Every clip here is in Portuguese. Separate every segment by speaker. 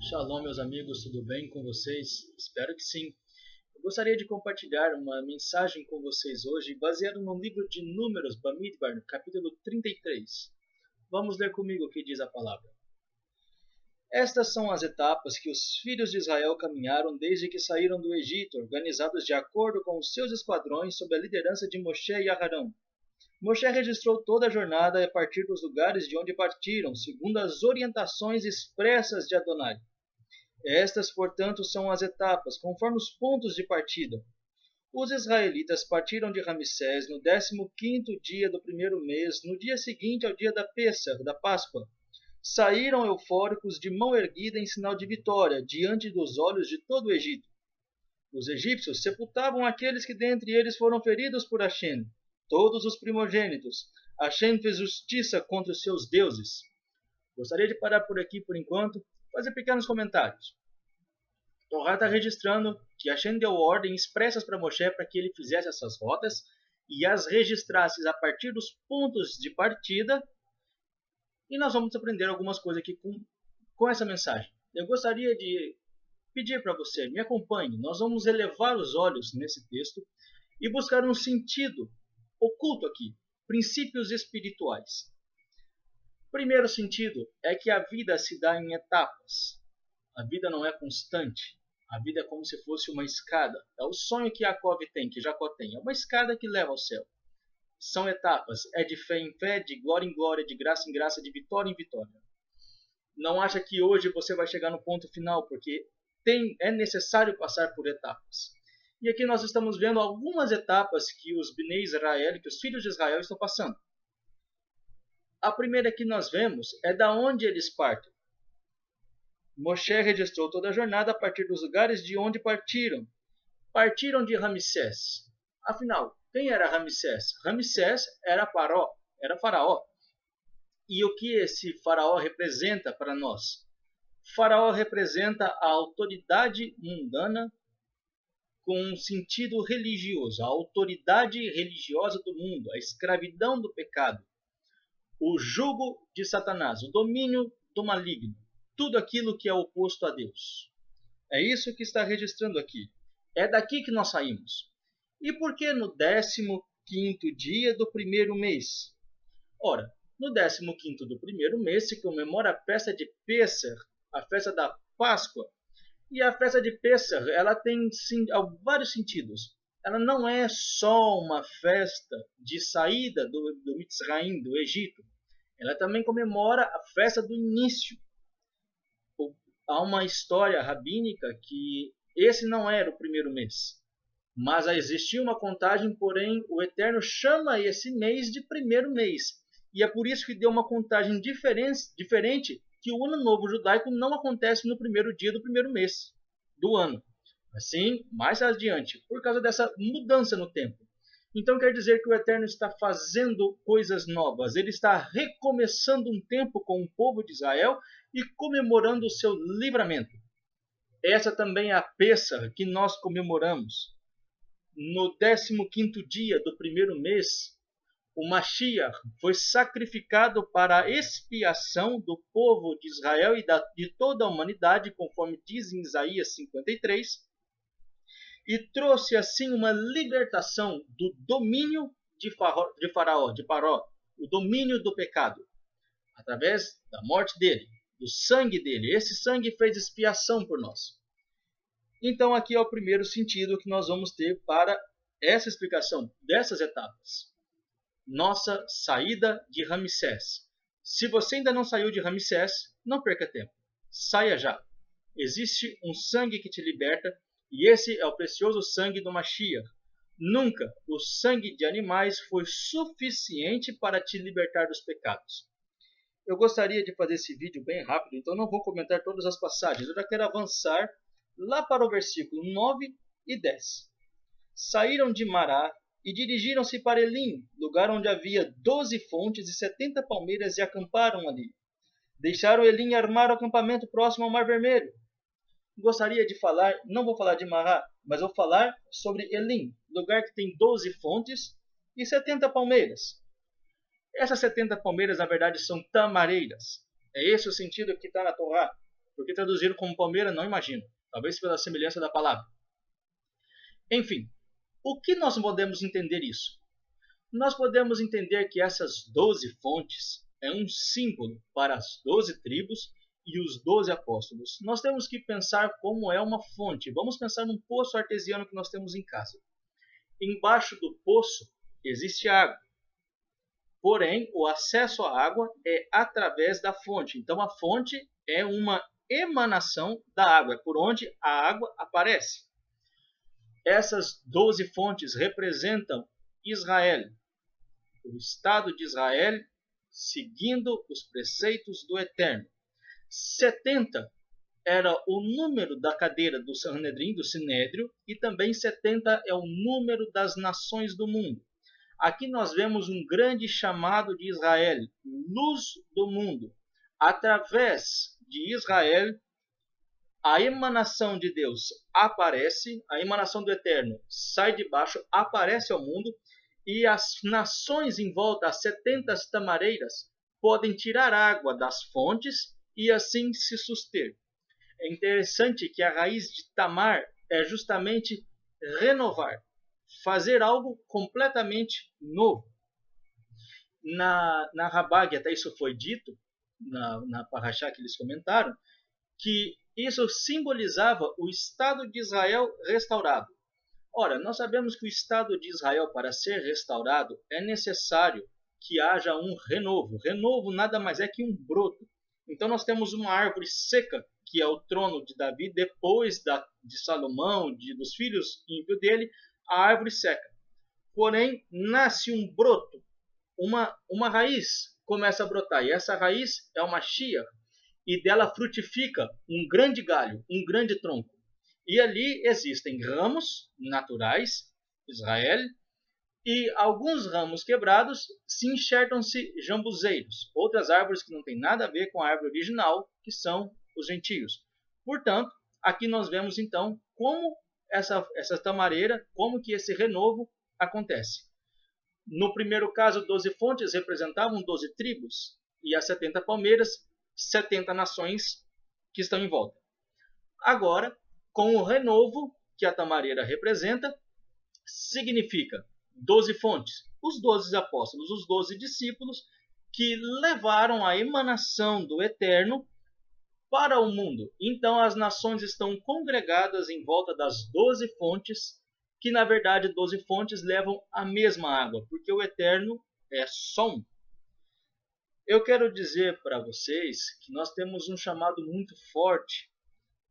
Speaker 1: Shalom, meus amigos, tudo bem com vocês? Espero que sim. Eu gostaria de compartilhar uma mensagem com vocês hoje, baseado no livro de Números, Bamidbar, no capítulo 33. Vamos ler comigo o que diz a palavra. Estas são as etapas que os filhos de Israel caminharam desde que saíram do Egito, organizados de acordo com os seus esquadrões sob a liderança de Moshe e Aharão. Moshe registrou toda a jornada a partir dos lugares de onde partiram, segundo as orientações expressas de Adonai. Estas, portanto, são as etapas, conforme os pontos de partida. Os israelitas partiram de Ramsés no 15º dia do primeiro mês, no dia seguinte ao dia da Pêssar, da Páscoa. Saíram eufóricos de mão erguida em sinal de vitória, diante dos olhos de todo o Egito. Os egípcios sepultavam aqueles que dentre eles foram feridos por Hashem, todos os primogênitos. Hashem fez justiça contra os seus deuses. Gostaria de parar por aqui por enquanto, fazer pequenos comentários. Torá está registrando que Hashem deu ordens expressas para Moshe para que ele fizesse essas rotas e as registrasse a partir dos pontos de partida. E nós vamos aprender algumas coisas aqui com essa mensagem. Eu gostaria de pedir para você, me acompanhe. Nós vamos elevar os olhos nesse texto e buscar um sentido oculto aqui, princípios espirituais. Primeiro sentido é que a vida se dá em etapas. A vida não é constante. A vida é como se fosse uma escada. É o sonho que Jacó tem. É uma escada que leva ao céu. São etapas. É de fé em fé, de glória em glória, de graça em graça, de vitória em vitória. Não acha que hoje você vai chegar no ponto final, porque é necessário passar por etapas. E aqui nós estamos vendo algumas etapas que os Bnei Israel, que os filhos de Israel estão passando. A primeira que nós vemos é da onde eles partem. Moshe registrou toda a jornada a partir dos lugares de onde partiram. Partiram de Ramsés. Afinal, quem era Ramsés? Ramsés era Faraó. E o que esse Faraó representa para nós? Faraó representa a autoridade mundana com um sentido religioso, a autoridade religiosa do mundo, a escravidão do pecado, o jugo de Satanás, o domínio do maligno. Tudo aquilo que é oposto a Deus. É isso que está registrando aqui. É daqui que nós saímos. E por que no 15º dia do primeiro mês? Ora, no 15º do primeiro mês se comemora a festa de Pêssar, a festa da Páscoa. E a festa de Pêssar, ela tem vários sentidos. Ela não é só uma festa de saída do Mitzraim, do Egito. Ela também comemora a festa do início. Há uma história rabínica que esse não era o primeiro mês, mas existia uma contagem, porém o Eterno chama esse mês de primeiro mês, e é por isso que deu uma contagem diferente, que o Ano Novo Judaico não acontece no primeiro dia do primeiro mês do ano, assim mais adiante, por causa dessa mudança no tempo. Então quer dizer que o Eterno está fazendo coisas novas, ele está recomeçando um tempo com o povo de Israel e comemorando o seu livramento. Essa também é a Pêssar que nós comemoramos. No 15º dia do primeiro mês, o Mashiach foi sacrificado para a expiação do povo de Israel e de toda a humanidade, conforme diz em Isaías 53, e trouxe assim uma libertação do domínio de Paró, o domínio do pecado, através da morte dele, do sangue dele. Esse sangue fez expiação por nós. Então aqui é o primeiro sentido que nós vamos ter para essa explicação dessas etapas. Nossa saída de Ramsés. Se você ainda não saiu de Ramsés, não perca tempo. Saia já. Existe um sangue que te liberta, e esse é o precioso sangue do Mashiach. Nunca o sangue de animais foi suficiente para te libertar dos pecados. Eu gostaria de fazer esse vídeo bem rápido, então não vou comentar todas as passagens. Eu já quero avançar lá para o versículo 9 e 10. Saíram de Mará e dirigiram-se para Elim, lugar onde havia 12 fontes e 70 palmeiras, e acamparam ali. Deixaram Elim e armaram o acampamento próximo ao Mar Vermelho. Gostaria de falar, não vou falar de Mará, mas vou falar sobre Elim, lugar que tem 12 fontes e 70 palmeiras. Essas 70 palmeiras, na verdade, são tamareiras. É esse o sentido que está na Torá. Porque traduziram como palmeira, não imagino. Talvez pela semelhança da palavra. Enfim, o que nós podemos entender isso? Nós podemos entender que essas 12 fontes é um símbolo para as 12 tribos e os 12 apóstolos. Nós temos que pensar como é uma fonte. Vamos pensar num poço artesiano que nós temos em casa. Embaixo do poço existe água. Porém, o acesso à água é através da fonte. Então, a fonte é uma emanação da água, é por onde a água aparece. Essas 12 fontes representam Israel, o Estado de Israel, seguindo os preceitos do Eterno. 70 era o número da cadeira do Sanhedrin, do Sinédrio, e também 70 é o número das nações do mundo. Aqui nós vemos um grande chamado de Israel, luz do mundo. Através de Israel, a emanação de Deus aparece, a emanação do Eterno sai de baixo, aparece ao mundo, e as nações em volta, as 70 tamareiras, podem tirar água das fontes e assim se suster. É interessante que a raiz de Tamar é justamente renovar, fazer algo completamente novo. Na Rabag, até isso foi dito, na Parashá que eles comentaram, que isso simbolizava o Estado de Israel restaurado. Ora, nós sabemos que o Estado de Israel, para ser restaurado, é necessário que haja um renovo. Renovo nada mais é que um broto. Então nós temos uma árvore seca, que é o trono de Davi, depois de Salomão, dos filhos ímpios dele, a árvore seca. Porém, nasce um broto, uma raiz começa a brotar, e essa raiz é uma chia, e dela frutifica um grande galho, um grande tronco. E ali existem ramos naturais, Israel, e alguns ramos quebrados se enxertam-se jambuzeiros, outras árvores que não têm nada a ver com a árvore original, que são os gentios. Portanto, aqui nós vemos então como essa tamareira, como que esse renovo acontece. No primeiro caso, 12 fontes representavam 12 tribos, e as 70 palmeiras, 70 nações que estão em volta. Agora, com o renovo que a tamareira representa, significa 12 fontes, os 12 apóstolos, os 12 discípulos que levaram a emanação do Eterno para o mundo. Então as nações estão congregadas em volta das 12 fontes, que na verdade 12 fontes levam a mesma água, porque o Eterno é só um. Eu quero dizer para vocês que nós temos um chamado muito forte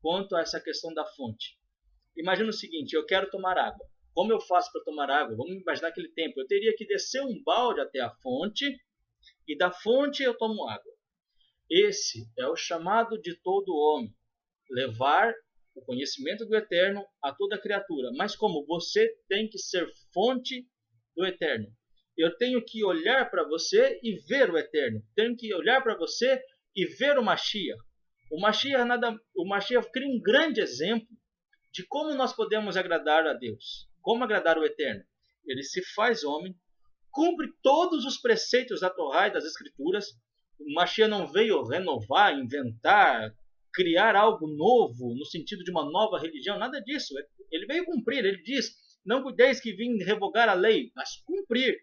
Speaker 1: quanto a essa questão da fonte. Imagina o seguinte, eu quero tomar água. Como eu faço para tomar água? Vamos imaginar aquele tempo. Eu teria que descer um balde até a fonte, e da fonte eu tomo água. Esse é o chamado de todo homem, levar o conhecimento do Eterno a toda criatura. Mas como você tem que ser fonte do Eterno. Eu tenho que olhar para você e ver o Eterno. Tenho que olhar para você e ver o Mashiach. O Mashiach cria um grande exemplo de como nós podemos agradar a Deus. Como agradar o Eterno. Ele se faz homem, cumpre todos os preceitos da Torá e das Escrituras. O Mashiach não veio renovar, inventar, criar algo novo, no sentido de uma nova religião, nada disso. Ele veio cumprir, ele diz, não cuideis que vim revogar a lei, mas cumprir.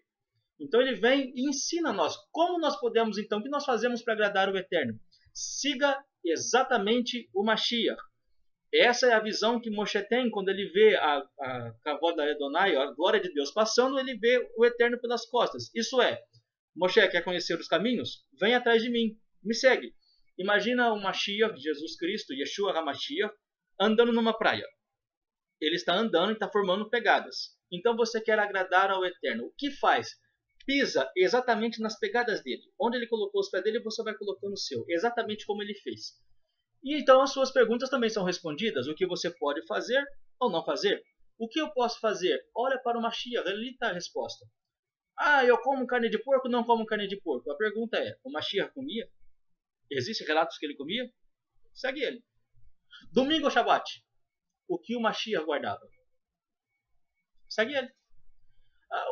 Speaker 1: Então ele vem e ensina a nós, como nós podemos então, o que nós fazemos para agradar o Eterno? Siga exatamente o Mashiach. Essa é a visão que Moshe tem quando ele vê a Kavod Adonai, a glória de Deus passando, ele vê o Eterno pelas costas. Isso é, Moshe quer conhecer os caminhos? Vem atrás de mim, me segue. Imagina o Mashiach, Jesus Cristo, Yeshua HaMashiach, andando numa praia. Ele está andando e está formando pegadas. Então você quer agradar ao Eterno. O que faz? Pisa exatamente nas pegadas dele. Onde ele colocou os pés dele, você vai colocando o seu. Exatamente como ele fez. E então as suas perguntas também são respondidas. O que você pode fazer ou não fazer? O que eu posso fazer? Olha para o Mashiach, ali está a resposta. Ah, eu como carne de porco ou não como carne de porco? A pergunta é, o Mashiach comia? Existem relatos que ele comia? Segue ele. Domingo ou Shabat? O que o Mashiach guardava? Segue ele.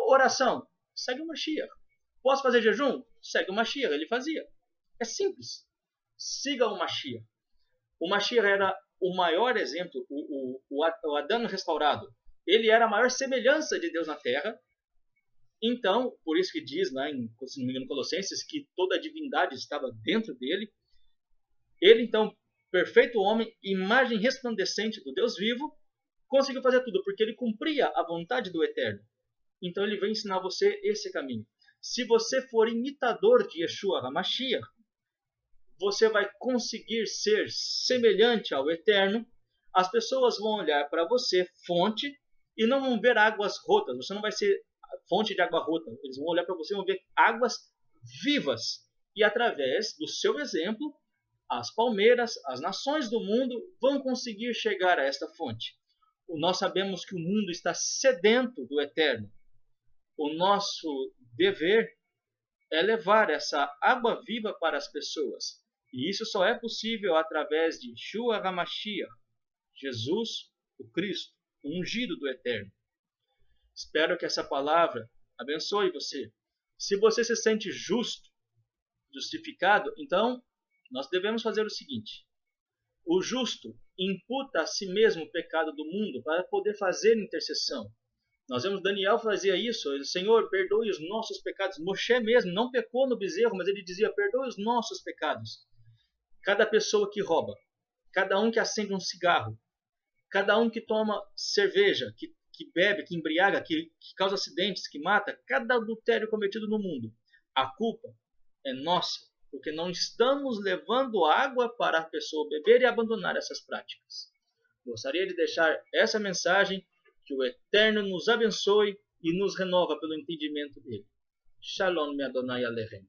Speaker 1: Oração? Segue o Mashiach. Posso fazer jejum? Segue o Mashiach, ele fazia. É simples. Siga o Mashiach. O Mashiach era o maior exemplo, o Adão restaurado. Ele era a maior semelhança de Deus na Terra. Então, por isso que diz lá em Colossenses que toda a divindade estava dentro dele. Ele, então, perfeito homem, imagem resplandecente do Deus vivo, conseguiu fazer tudo, porque ele cumpria a vontade do Eterno. Então ele vem ensinar você esse caminho. Se você for imitador de Yeshua HaMashiach, você vai conseguir ser semelhante ao Eterno. As pessoas vão olhar para você, fonte, e não vão ver águas rotas. Você não vai ser fonte de água rota. Eles vão olhar para você e vão ver águas vivas. E através do seu exemplo, as palmeiras, as nações do mundo vão conseguir chegar a esta fonte. Nós sabemos que o mundo está sedento do Eterno. O nosso dever é levar essa água viva para as pessoas. E isso só é possível através de Yeshua HaMashiach, Jesus, o Cristo, o ungido do Eterno. Espero que essa palavra abençoe você. Se você se sente justo, justificado, então nós devemos fazer o seguinte. O justo imputa a si mesmo o pecado do mundo para poder fazer intercessão. Nós vemos Daniel fazia isso. Ele, Senhor, perdoe os nossos pecados. Moshe mesmo não pecou no bezerro, mas ele dizia, perdoe os nossos pecados. Cada pessoa que rouba, cada um que acende um cigarro, cada um que toma cerveja, que bebe, que embriaga, que causa acidentes, que mata, cada adultério cometido no mundo, a culpa é nossa, porque não estamos levando água para a pessoa beber e abandonar essas práticas. Gostaria de deixar essa mensagem, que o Eterno nos abençoe e nos renova pelo entendimento dele. Shalom, me Adonai Aleichem.